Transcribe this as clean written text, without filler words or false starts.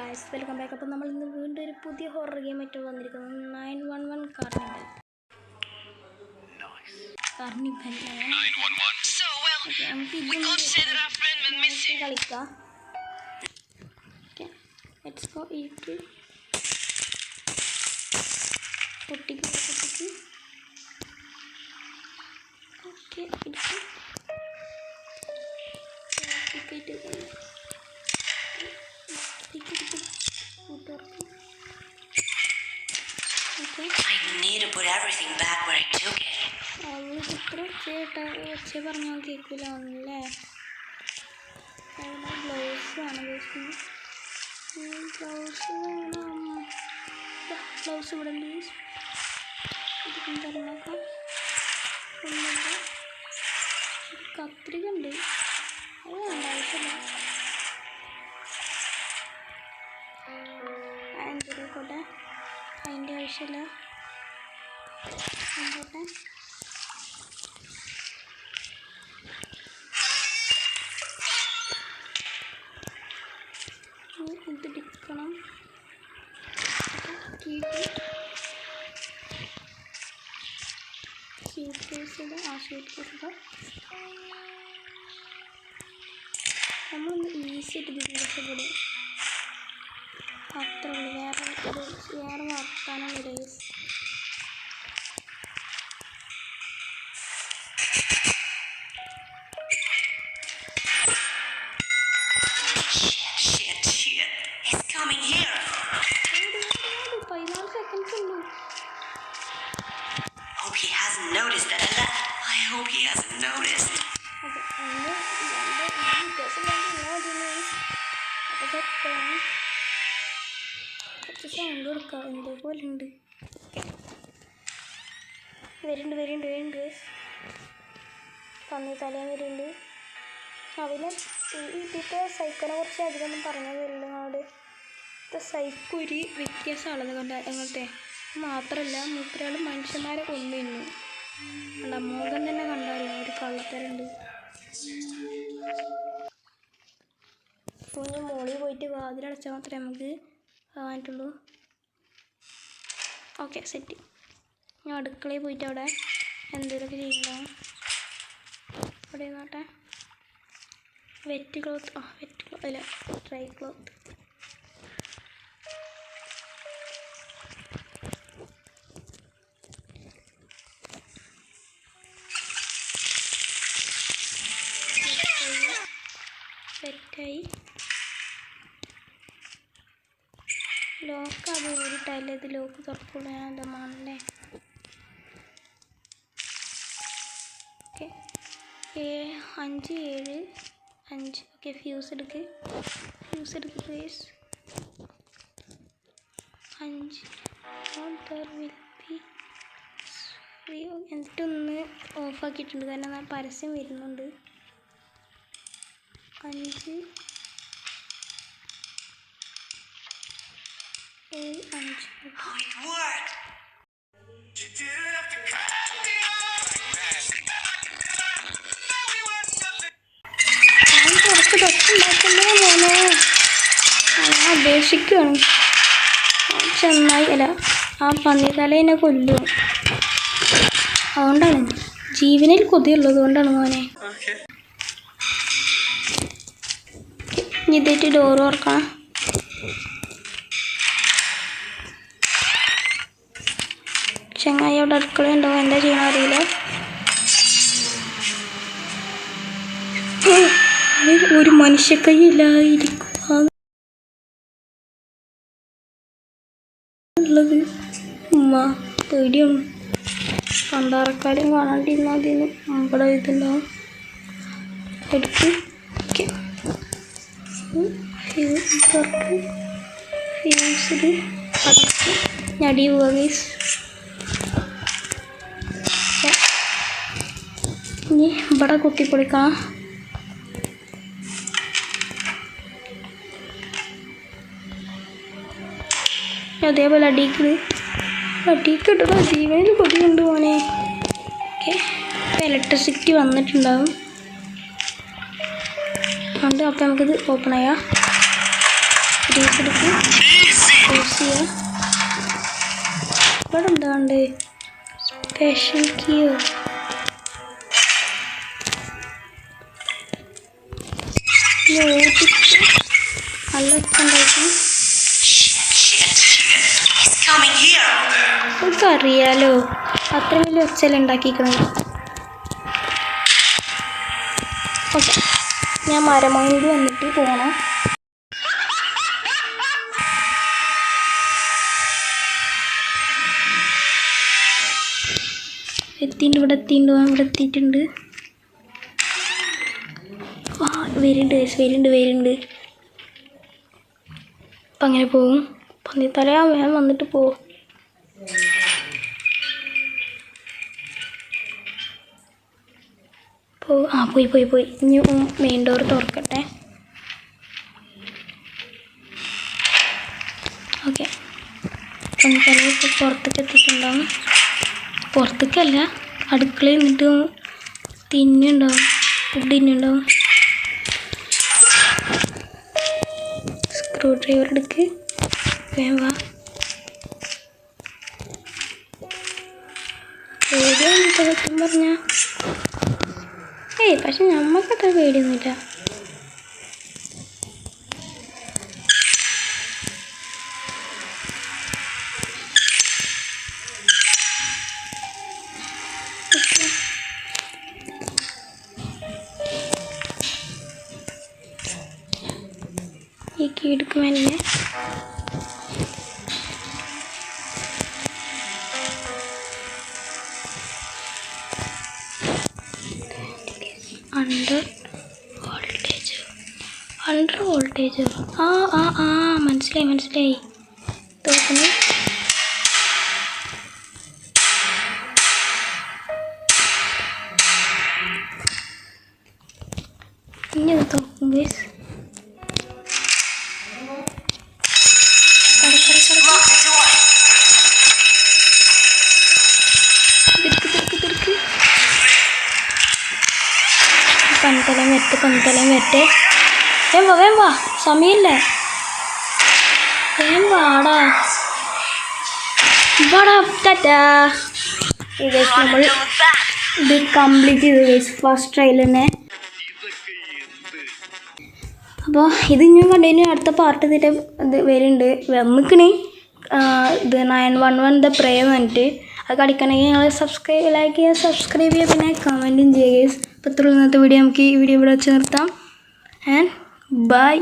Guys, welcome back. അപ്പോൾ നമ്മൾ ഇന്ന് വീണ്ടും ഒരു പുതിയ ഹൊറർ ഗെയിം ആയിട്ട് വന്നിരിക്കുന്നത് 911 കാർണിവൽ. കളിക്കാം. Let's go. ഈറ്റ് പൊട്ടിക്ക് ഓക്കെ. ഇടിക്കും I need to put everything back where I took it. ഒച്ച പറഞ്ഞാൽ കേൾക്കില്ല ഒന്നല്ലേ. ഗ്ലൗസ് ആണ് ഗ്ലൗസ് ഇവിടെ ഉണ്ട്. തുറന്നോക്കാം. കത്രിക ഉണ്ട്. അത് വേണ്ട, ആവശ്യമില്ല. എന്തിനോട്ടെ, അതിൻ്റെ ആവശ്യമില്ല. നോക്കട്ടെ. ഇതിടിക്കണം. സൂട്ട്കേസിടെ നമ്മളൊന്ന് ഈസി ആയിട്ട് ഇതിൽ രക്ഷപ്പെടും. അത്ര വേറെ വർത്താനം race. It's coming here. 14 seconds ഉള്ളൂ. Hope he hasn't noticed that I left. I hope he hasn't noticed. Sound കൊടുക്കാം. എന്തോ പോലെ ഉണ്ട്. വരുന്നുണ്ട്. പന്നി തലയും വരുന്നുണ്ട്. അവന് ഇതിൻ്റെ സൈക്കിളിനെ കുറിച്ച് അധികമൊന്നും പറഞ്ഞു തരില്ല. ഞങ്ങളുടെ സൈക്കിൾ ഒരു വ്യത്യാസമുള്ളത് കണ്ട ഞങ്ങളുടെ മാത്രമല്ല, മൂപ്പരാൾ മനുഷ്യന്മാരെ കൊണ്ടുവന്നു. അല്ല, മുഖം തന്നെ കണ്ടല്ലോ, ഒരു കള്ളത്തരുണ്ട്. കുഞ്ഞ് മോളിൽ പോയിട്ട് വാതിലടച്ചാൽ മാത്രമേ നമുക്ക് ആവാനായിട്ടുള്ളൂ. Okay, set. ഞാൻ അടുക്കളയിൽ പോയിട്ട് അവിടെ എന്തെങ്കിലുമൊക്കെ ചെയ്യുന്നുണ്ടാവും. അവിടെ നോട്ടെ. വെറ്റ് ക്ലോത്ത് അല്ല, ഡ്രൈ ക്ലോത്ത്. സെറ്റായി. ലോക്ക് അത് ഊരിട്ടല്ലേ ഇത് ലോക്ക് തുറക്കുള്ളൂ. ഞാൻ എന്താ മാണല്ലേ. ഓക്കെ, 5 7 5. ഓക്കെ, ഫ്യൂസ് എടുക്ക് പ്ലീസ്. 5 എന്നിട്ടൊന്ന് ഓഫാക്കിയിട്ടുണ്ട്, കാരണം ആ പരസ്യം വരുന്നുണ്ട്. 5 7 5. Oh, it worked. ഞാൻ കുറച്ച് തൊട്ടുണ്ടാക്കുന്നേ മോനെ. ഞാൻ അപേക്ഷിക്കുകയാണ്. ചെന്നായി അല്ല, ആ പന്നിത്തലേനെ കൊല്ലും. അതുകൊണ്ടാണ് ജീവനിൽ കൊതിയുള്ളത് കൊണ്ടാണ് മോനെ. ഇതായിട്ട് ഡോറ് തുറക്കണം. ചങ്ങായി അവിടെ അടുക്കളയുണ്ടോ, എന്താ ചെയ്യണം അറിയില്ല. ഒരു മനുഷ്യക്കൈ ഇല്ലായിരിക്കും ഉള്ളത്. ഉമ്മ പേടിയാണ്. പണ്ടാറക്കാരും കാണാണ്ടിരുന്ന അതിന് ഇവിടെ ഇതുണ്ടാവും. എടുത്ത് ഫ്യൂസിൽ അടച്ച് ഞടി പോവുക ഗൈസ്. ഇനി ഇവിടെ കുത്തിപ്പൊളിക്കാം. അതേപോലെ അടിക്കിട്ടോ. ജീവനിൽ കൊതി കൊണ്ട് പോനെ. ഓക്കെ, ഇലക്ട്രിസിറ്റി വന്നിട്ടുണ്ടാവും. അതുകൊണ്ട് അപ്പോൾ നമുക്കിത് ഓപ്പൺ ചെയ്യാം. ഗ്രീസ് എടുക്കുക, യൂസ് ചെയ്യുക. ഇവിടെ എന്താണ്ട് സ്പെഷ്യൽ കീയോ നല്ല ഒച്ചുണ്ടായിരിക്കും. He's coming here. അറിയാലോ അത്ര വലിയ ഒച്ചല്ല ഉണ്ടാക്കിയിരിക്കുന്നത്. ഓക്കെ, ഞാൻ മരമൊഴിൽ വന്നിട്ട് പോകണം. ഇവിടെ എത്തിയിട്ടുണ്ട്. വരുന്നുണ്ട്. അപ്പം അങ്ങനെ പോവും. പന്നിത്തല ഞാൻ വന്നിട്ട് പോവും. പോയി. ഇനി മെയിൻ ഡോർ തുറക്കട്ടെ. ഓക്കെ, പന്നിത്തല ഇപ്പോൾ പുറത്തേക്ക് എത്തിയിട്ടുണ്ടാവും. പുറത്തേക്കല്ല, അടുക്കളയിൽ നിന്നിട്ട് ഫുഡ് തിന്നുണ്ടാവും. സ്ക്രൂ ഡ്രൈവർ എടുക്ക്, വേഗം വാ. പേടിയൊന്നും സത്യം പറഞ്ഞാൽ പക്ഷെ നമ്മൾക്കത്ര പേടിയൊന്നുമില്ല. ഈ കീടുക്ക് വേണ്ടി അണ്ടർ വോൾട്ടേജ് മനസ്സിലായി. തോക്കുന്നു. ഇനി അത് തോക്കും ഗൈസ്. പന്തലം വെട്ടെ. വേം വാ, സമയമില്ല. വേം വാടാ. ടാറ്റാ. നമ്മൾ ഇത് കംപ്ലീറ്റ് ചെയ്തു ഗൈസ്, ഫസ്റ്റ് ട്രയൽ തന്നെ. അപ്പോൾ ഇത് ഞാൻ കണ്ടിന്യൂ അടുത്ത പാർട്ട് ഇതിൻ്റെ ഇത് വരുന്നുണ്ട്. വന്നിക്കണേ ഇത് 911 ദ പ്രേ വന്നിട്ട്. അത് കളിക്കണമെങ്കിൽ നിങ്ങൾ ലൈക്ക് ചെയ്യുക, സബ്സ്ക്രൈബ് ചെയ്യുക, പിന്നെ കമൻറ്റും ചെയ്യുക ഗൈസ്. അപ്പോൾ ഇത്രയുള്ള ഇന്നത്തെ വീഡിയോ. നമുക്ക് ഈ വീഡിയോ ഇവിടെ വെച്ച് നിർത്താം. And by.